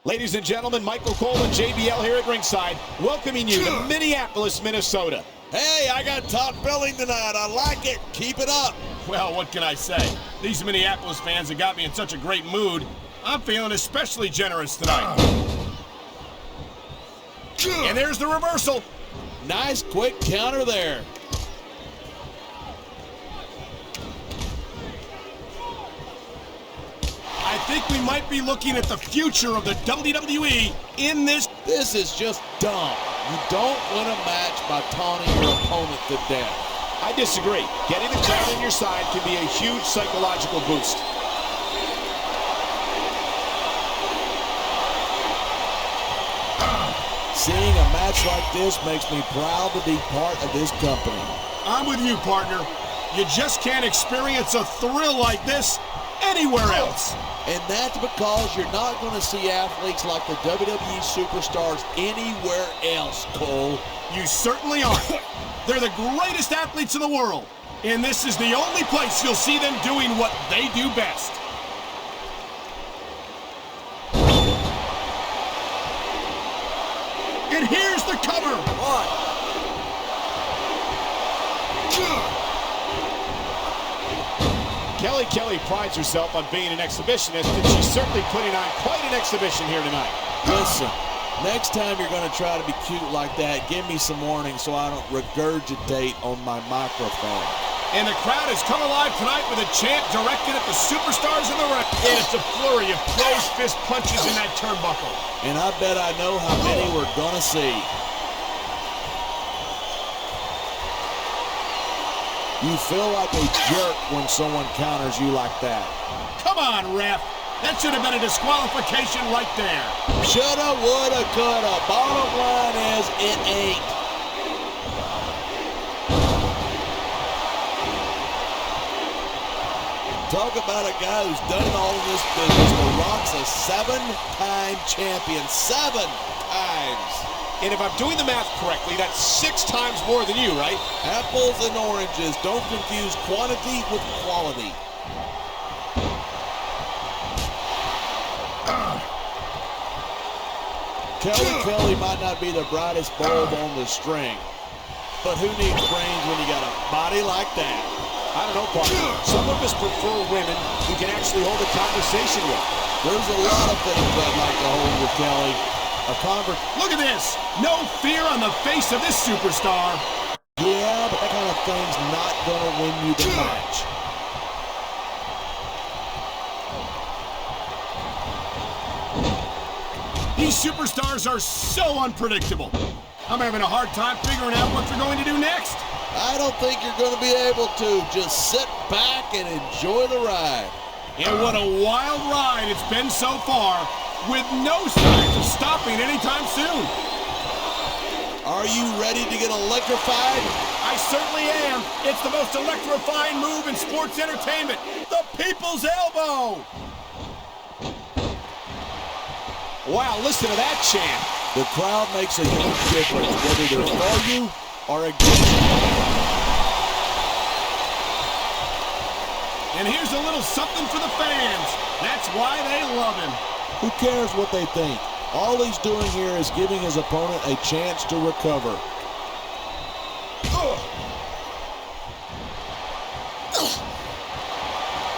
Ladies and gentlemen, Michael Cole and JBL here at ringside, welcoming you to Minneapolis, Minnesota. Hey, I got top billing tonight. I like it. Keep it up. Well, what can I say? These Minneapolis fans have got me in such a great mood. I'm feeling especially generous tonight. And there's the reversal. Nice quick counter there. I think we might be looking at the future of the WWE in this. This is just dumb. You don't win a match by taunting your opponent to death. I disagree. Getting the crowd on your side can be a huge psychological boost. Seeing a match like this makes me proud to be part of this company. I'm with you, partner. You just can't experience a thrill like this anywhere else. And that's because you're not going to see athletes like the WWE Superstars anywhere else, Cole. You certainly aren't. They're the greatest athletes in the world. And this is the only place you'll see them doing what they do best. And here's the cover. One. Kelly prides herself on being an exhibitionist, and she's certainly putting on quite an exhibition here tonight. Listen, next time you're going to try to be cute like that, give me some warning so I don't regurgitate on my microphone. And the crowd has come alive tonight with a chant directed at the superstars in the ring. And it's a flurry of closed fist punches in that turnbuckle. And I bet I know how many we're going to see. You feel like a jerk when someone counters you like that. Come on, ref. That should have been a disqualification right there. Shoulda, woulda, coulda. Bottom line is, it ain't. Talk about a guy who's done it all in this business. The Rock's a 7-time champion. 7 times. And if I'm doing the math correctly, that's 6 times more than you, right? Apples and oranges. Don't confuse quantity with quality. Kelly might not be the brightest bulb on the string, but who needs brains when you got a body like that? I don't know, partner. Some of us prefer women who can actually hold a conversation with. There's a lot of things I'd like to hold with Kelly. Look at this. No fear on the face of this superstar. Yeah, but that kind of thing's not going to win you the match. These superstars are so unpredictable. I'm having a hard time figuring out what they're going to do next. I don't think you're going to be able to. Just sit back and enjoy the ride. And what a wild ride it's been so far, with no signs of stopping anytime soon. Are you ready to get electrified? I certainly am. It's the most electrifying move in sports entertainment. The People's Elbow. Wow, listen to that chant. The crowd makes a huge difference, whether they're for you or against you. And here's a little something for the fans. That's why they love him. Who cares what they think? All he's doing here is giving his opponent a chance to recover.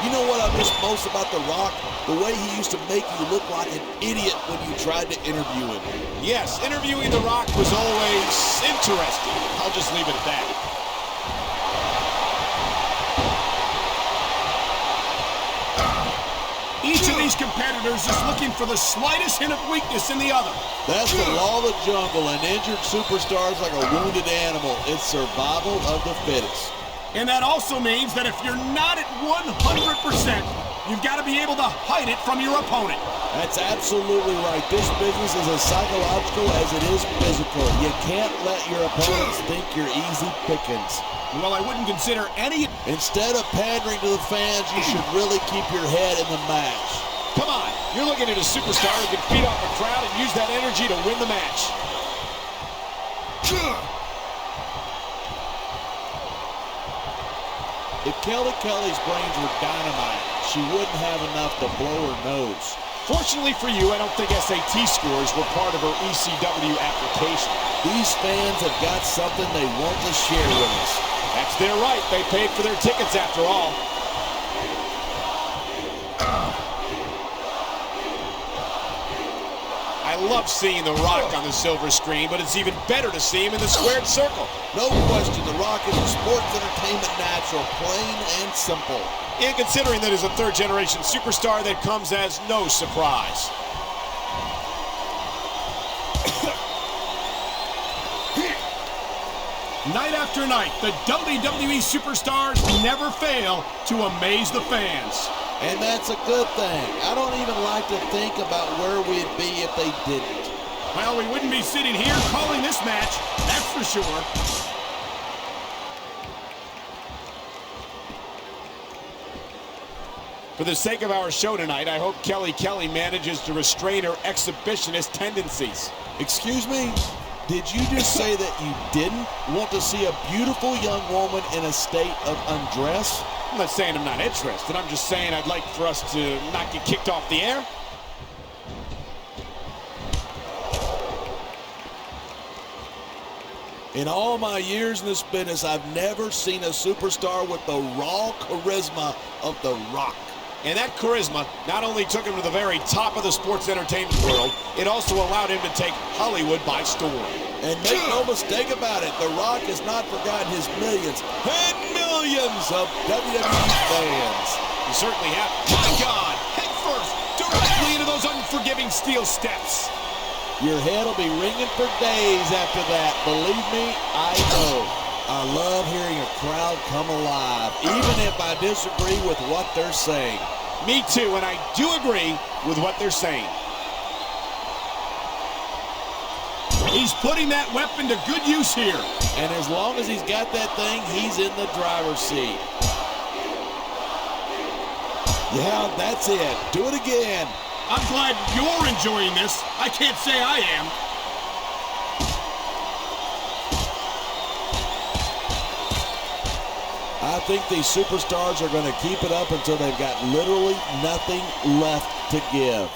You know what I miss most about The Rock? The way he used to make you look like an idiot when you tried to interview him. Yes, interviewing The Rock was always interesting. I'll just leave it at that. Each of these competitors is looking for the slightest hint of weakness in the other. That's the law of the jungle. An injured superstar is like a wounded animal. It's survival of the fittest. And that also means that if you're not at 100%, you've got to be able to hide it from your opponent. That's absolutely right. This business is as psychological as it is physical. You can't let your opponents think you're easy pickings. Well, I wouldn't consider any... Instead of pandering to the fans, you should really keep your head in the match. Come on, you're looking at a superstar who can feed off the crowd and use that energy to win the match. If Kelly's brains were dynamite, she wouldn't have enough to blow her nose. Fortunately for you, I don't think SAT scores were part of her ECW application. These fans have got something they want to share with us. That's their right. They paid for their tickets after all. I love seeing The Rock on the silver screen, but it's even better to see him in the squared circle. No question, The Rock is a sports entertainment natural, plain and simple. And considering that he's a third-generation superstar, that comes as no surprise. Night after night, the WWE Superstars never fail to amaze the fans. And that's a good thing. I don't even like to think about where we'd be if they didn't. Well, we wouldn't be sitting here calling this match, that's for sure. For the sake of our show tonight, I hope Kelly manages to restrain her exhibitionist tendencies. Excuse me? Did you just say that you didn't want to see a beautiful young woman in a state of undress? I'm not saying I'm not interested. I'm just saying I'd like for us to not get kicked off the air. In all my years in this business, I've never seen a superstar with the raw charisma of The Rock. And that charisma not only took him to the very top of the sports entertainment world, it also allowed him to take Hollywood by storm. And make no mistake about it, The Rock has not forgotten his millions and millions of WWE fans. You certainly have. My God, head first, directly into those unforgiving steel steps. Your head will be ringing for days after that. Believe me, I know. I love hearing a crowd come alive, even if I disagree with what they're saying. Me too, and I do agree with what they're saying. He's putting that weapon to good use here. And as long as he's got that thing, he's in the driver's seat. Yeah, that's it. Do it again. I'm glad you're enjoying this. I can't say I am. I think these superstars are going to keep it up until they've got literally nothing left to give.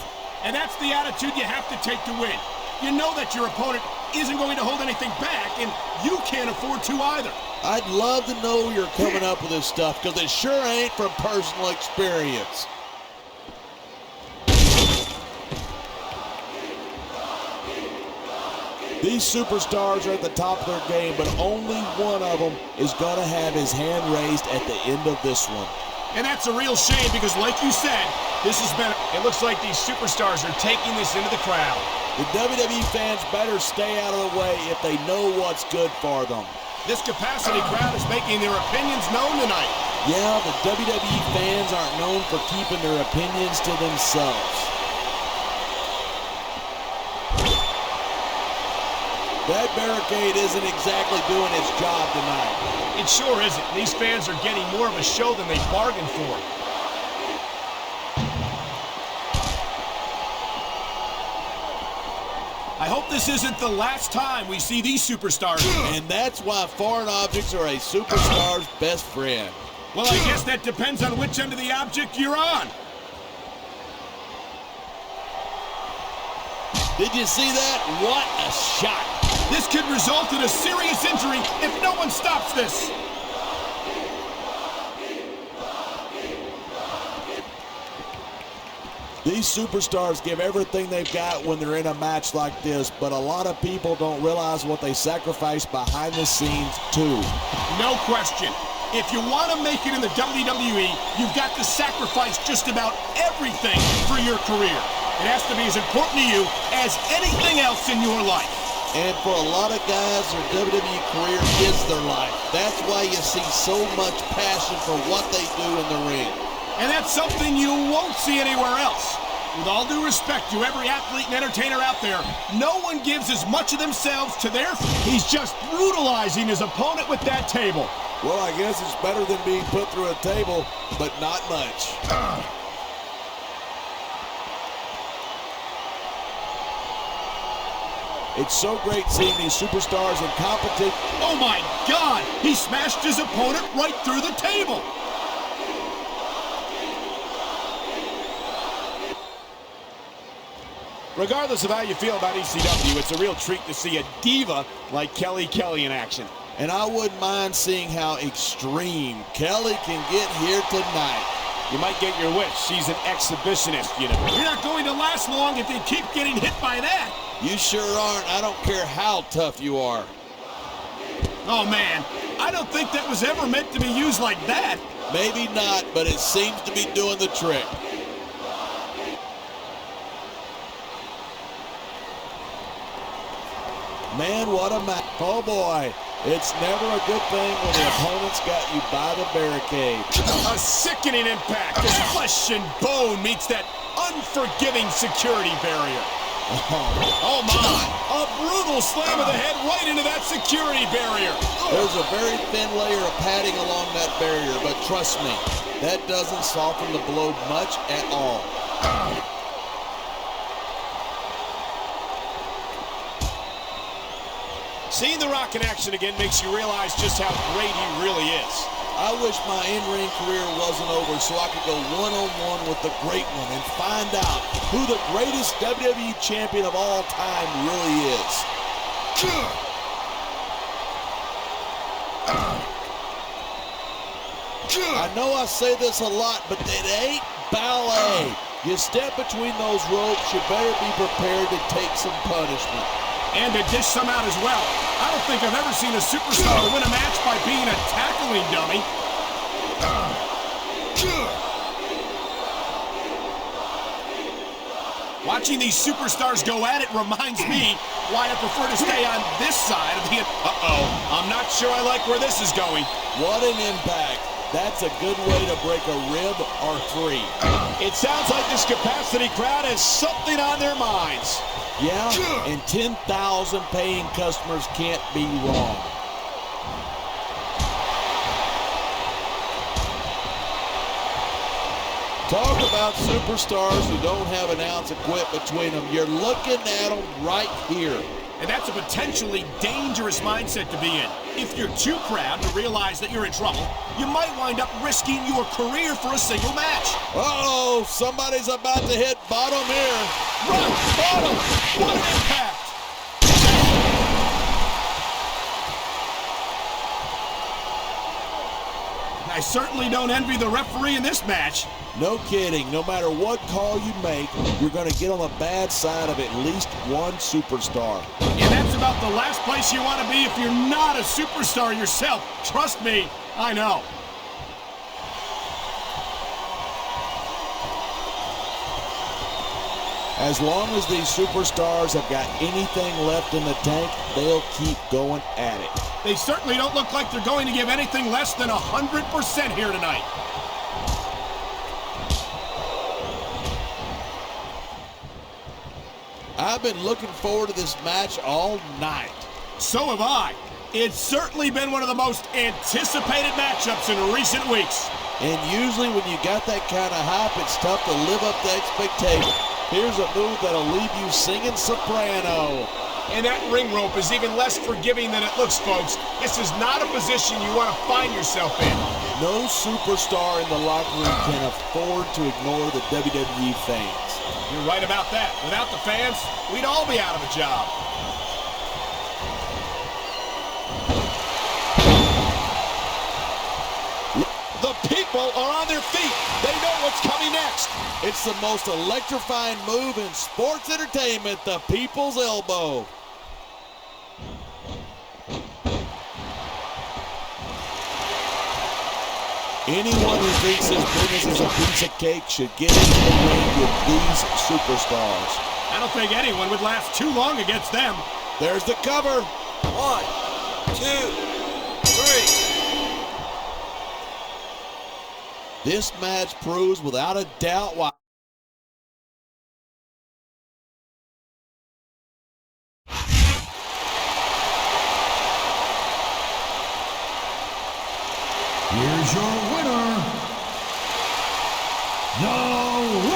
And that's the attitude you have to take to win. You know that your opponent isn't going to hold anything back, and you can't afford to either. I'd love to know you're coming up with this stuff, because it sure ain't from personal experience. These superstars are at the top of their game, but only one of them is going to have his hand raised at the end of this one. And that's a real shame because, like you said, this has been... It looks like these superstars are taking this into the crowd. The WWE fans better stay out of the way if they know what's good for them. This capacity crowd is making their opinions known tonight. Yeah, the WWE fans aren't known for keeping their opinions to themselves. That barricade isn't exactly doing its job tonight. It sure isn't. These fans are getting more of a show than they bargained for. I hope this isn't the last time we see these superstars. And that's why foreign objects are a superstar's best friend. Well, I guess that depends on which end of the object you're on. Did you see that? What a shot. This could result in a serious injury if no one stops this. These superstars give everything they've got when they're in a match like this, but a lot of people don't realize what they sacrifice behind the scenes, too. No question. If you want to make it in the WWE, you've got to sacrifice just about everything for your career. It has to be as important to you as anything else in your life. And for a lot of guys, their WWE career is their life. That's why you see so much passion for what they do in the ring. And that's something you won't see anywhere else. With all due respect to every athlete and entertainer out there, no one gives as much of themselves to their... He's just brutalizing his opponent with that table. Well, I guess it's better than being put through a table, but not much. It's so great seeing these superstars in competition. Oh my God! He smashed his opponent right through the table! Regardless of how you feel about ECW, it's a real treat to see a diva like Kelly in action. And I wouldn't mind seeing how extreme Kelly can get here tonight. You might get your wish. She's an exhibitionist, you know. You're not going to last long if you keep getting hit by that. You sure aren't. I don't care how tough you are. Oh, man. I don't think that was ever meant to be used like that. Maybe not, but it seems to be doing the trick. Man, what a match. Oh, boy. It's never a good thing when the opponent's got you by the barricade. A sickening impact as flesh and bone meets that unforgiving security barrier. Oh, my. A brutal slam of the head right into that security barrier. There's a very thin layer of padding along that barrier, but trust me, that doesn't soften the blow much at all. Seeing The Rock in action again makes you realize just how great he really is. I wish my in-ring career wasn't over so I could go one-on-one with the great one and find out who the greatest WWE champion of all time really is. I know I say this a lot, but it ain't ballet. You step between those ropes, you better be prepared to take some punishment. And to dish some out as well. I don't think I've ever seen a superstar win a match by being a tackling dummy. Watching these superstars go at it reminds me why I prefer to stay on this side of the... Uh-oh, I'm not sure I like where this is going. What an impact. That's a good way to break a rib or three. It sounds like this capacity crowd has something on their minds. Yeah, and 10,000 paying customers can't be wrong. Talk about superstars who don't have an ounce of quit between them. You're looking at them right here. And that's a potentially dangerous mindset to be in. If you're too proud to realize that you're in trouble, you might wind up risking your career for a single match. Uh-oh, somebody's about to hit bottom here. Rock bottom! What an impact! I certainly don't envy the referee in this match. No kidding. No matter what call you make, you're going to get on the bad side of at least one superstar. And that's about the last place you want to be if you're not a superstar yourself. Trust me, I know. As long as these superstars have got anything left in the tank, they'll keep going at it. They certainly don't look like they're going to give anything less than 100% here tonight. I've been looking forward to this match all night. So have I. It's certainly been one of the most anticipated matchups in recent weeks. And usually when you got that kind of hype, it's tough to live up to expectation. Here's a move that'll leave you singing soprano. And that ring rope is even less forgiving than it looks, folks. This is not a position you want to find yourself in. No superstar in the locker room can afford to ignore the WWE fans. You're right about that. Without the fans, we'd all be out of a job. The people are on their feet. They know what's coming next. It's the most electrifying move in sports entertainment, the people's elbow. Anyone who thinks his business is a piece of cake should get into the ring with these superstars. I don't think anyone would last too long against them. There's the cover. 1, 2, 3. This match proves without a doubt why. Here's your winner, No